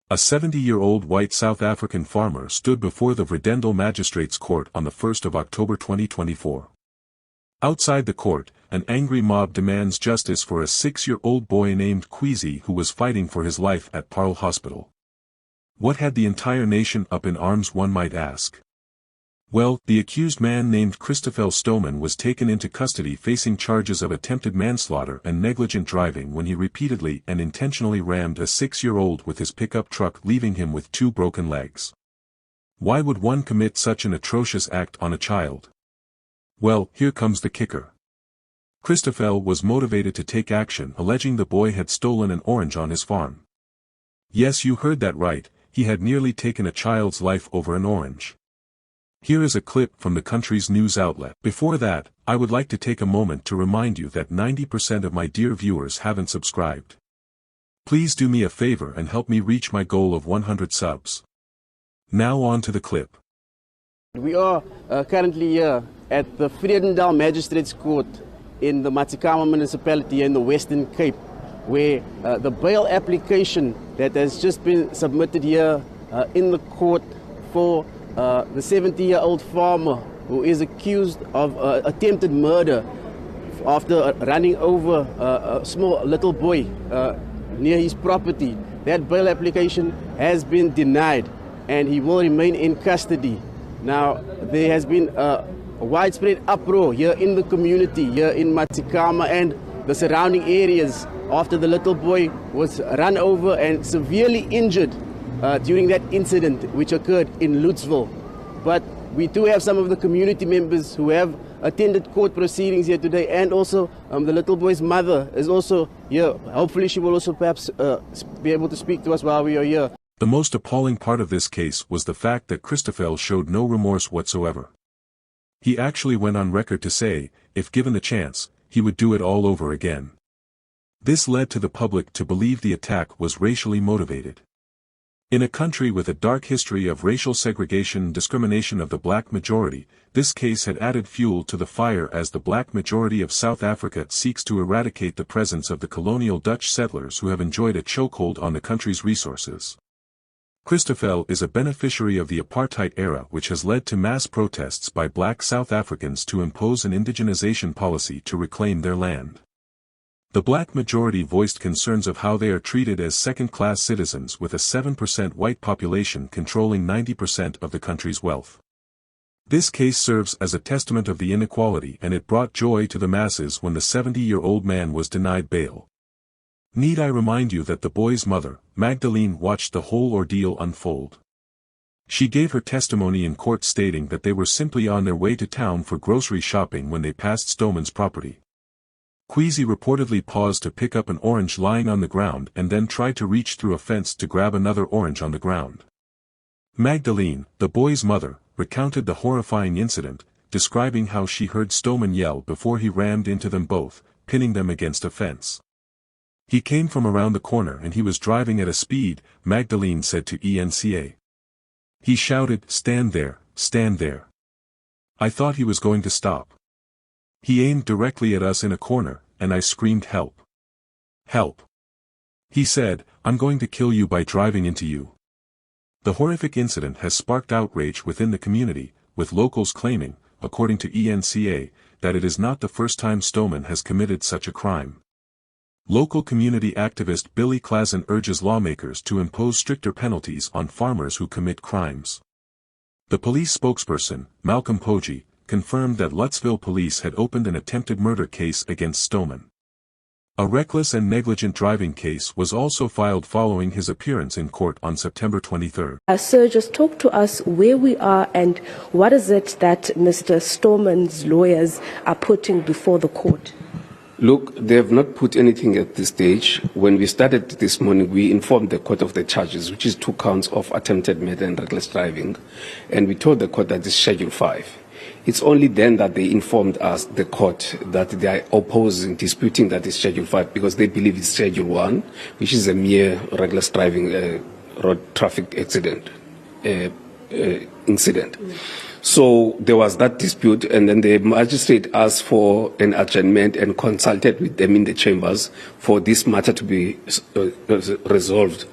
A 70-year-old white South African farmer stood before the Vredendal Magistrates Court on the 1st of October 2024. Outside the court, an angry mob demands justice for a 6-year-old boy named Kwesi who was fighting for his life at Paarl Hospital. What had the entire nation up in arms, one might ask? Well, the accused man named Christoffel Stoeman was taken into custody facing charges of attempted manslaughter and negligent driving when he repeatedly and intentionally rammed a 6-year-old with his pickup truck, leaving him with 2 broken legs. Why would one commit such an atrocious act on a child? Well, here comes the kicker. Christoffel was motivated to take action, alleging the boy had stolen an orange on his farm. Yes, you heard that right, he had nearly taken a child's life over an orange. Here is a clip from the country's news outlet. Before that, I would like to take a moment to remind you that 90% of my dear viewers haven't subscribed. Please do me a favor and help me reach my goal of 100 subs. Now on to the clip. We are currently here at the Vredendal Magistrates Court in the Matikama municipality in the Western Cape, where the bail application that has just been submitted here in the court for the 70-year-old farmer who is accused of attempted murder after running over a small little boy near his property. That bail application has been denied and he will remain in custody. Now, there has been a widespread uproar here in the community, here in Matikama and the surrounding areas after the little boy was run over and severely injured during that incident which occurred in Lutzville. But we do have some of the community members who have attended court proceedings here today, and also the little boy's mother is also here. Hopefully she will also perhaps be able to speak to us while we are here. The most appalling part of this case was the fact that Christoffel showed no remorse whatsoever. He actually went on record to say, if given the chance, he would do it all over again. This led to the public to believe the attack was racially motivated. In a country with a dark history of racial segregation and discrimination of the black majority, this case had added fuel to the fire as the black majority of South Africa seeks to eradicate the presence of the colonial Dutch settlers who have enjoyed a chokehold on the country's resources. Christoffel is a beneficiary of the apartheid era, which has led to mass protests by black South Africans to impose an indigenization policy to reclaim their land. The black majority voiced concerns of how they are treated as second-class citizens, with a 7% white population controlling 90% of the country's wealth. This case serves as a testament of the inequality, and it brought joy to the masses when the 70-year-old man was denied bail. Need I remind you that the boy's mother, Magdalene, watched the whole ordeal unfold. She gave her testimony in court stating that they were simply on their way to town for grocery shopping when they passed Stoeman's property. Kwesi reportedly paused to pick up an orange lying on the ground and then tried to reach through a fence to grab another orange on the ground. Magdalene, the boy's mother, recounted the horrifying incident, describing how she heard Stoeman yell before he rammed into them both, pinning them against a fence. He came from around the corner and he was driving at a speed, Magdalene said to ENCA. He shouted, "Stand there, stand there." I thought he was going to stop. He aimed directly at us in a corner, and I screamed, "Help! Help!" He said, "I'm going to kill you by driving into you." The horrific incident has sparked outrage within the community, with locals claiming, according to ENCA, that it is not the first time Stoeman has committed such a crime. Local community activist Billy Claassen urges lawmakers to impose stricter penalties on farmers who commit crimes. The police spokesperson, Malcolm Poggi, confirmed that Lutzville police had opened an attempted murder case against Stoeman. A reckless and negligent driving case was also filed following his appearance in court on September 23. Sir, just talk to us where we are and what is it that Mr. Stoeman's lawyers are putting before the court? Look, they have not put anything at this stage. When we started this morning, we informed the court of the charges, which is 2 counts of attempted murder and reckless driving, and we told the court that it's Schedule 5. It's only then that they informed us, the court, that they are opposing, disputing that it's Schedule 5 because they believe it's Schedule 1, which is a mere reckless driving road traffic accident incident. So there was that dispute, and then the magistrate asked for an adjournment and consulted with them in the chambers for this matter to be resolved.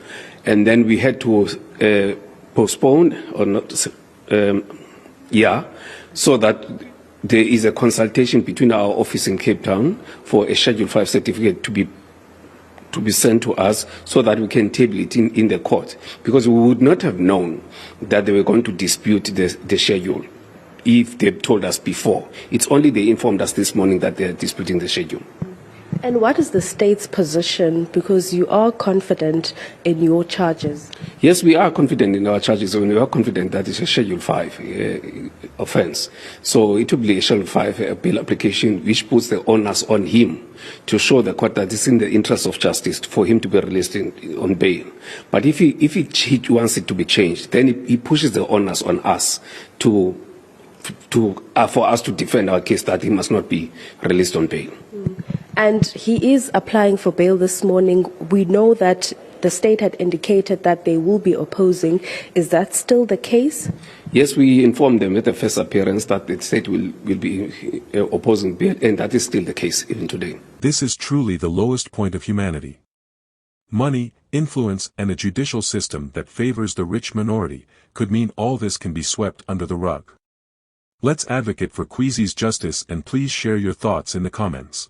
And then we had to postpone or not, so that there is a consultation between our office in Cape Town for a Schedule 5 certificate to be sent to us so that we can table it in the court. Because we would not have known that they were going to dispute the schedule if they told us before. It's only they informed us this morning that they are disputing the schedule. And what is the state's position? Because you are confident in your charges. Yes, we are confident in our charges, and we are confident that it's a Schedule 5 offence. So it will be a Schedule 5 bail application which puts the onus on him to show the court that it's in the interest of justice for him to be released on bail. But if he wants it to be changed, then he pushes the onus on us for us to defend our case that he must not be released on bail. And he is applying for bail this morning. We know that the state had indicated that they will be opposing. Is that still the case? Yes, we informed them at the first appearance that the state will be opposing bail, and that is still the case even today. This is truly the lowest point of humanity. Money, influence, and a judicial system that favors the rich minority could mean all this can be swept under the rug. Let's advocate for Kweezi's justice, and please share your thoughts in the comments.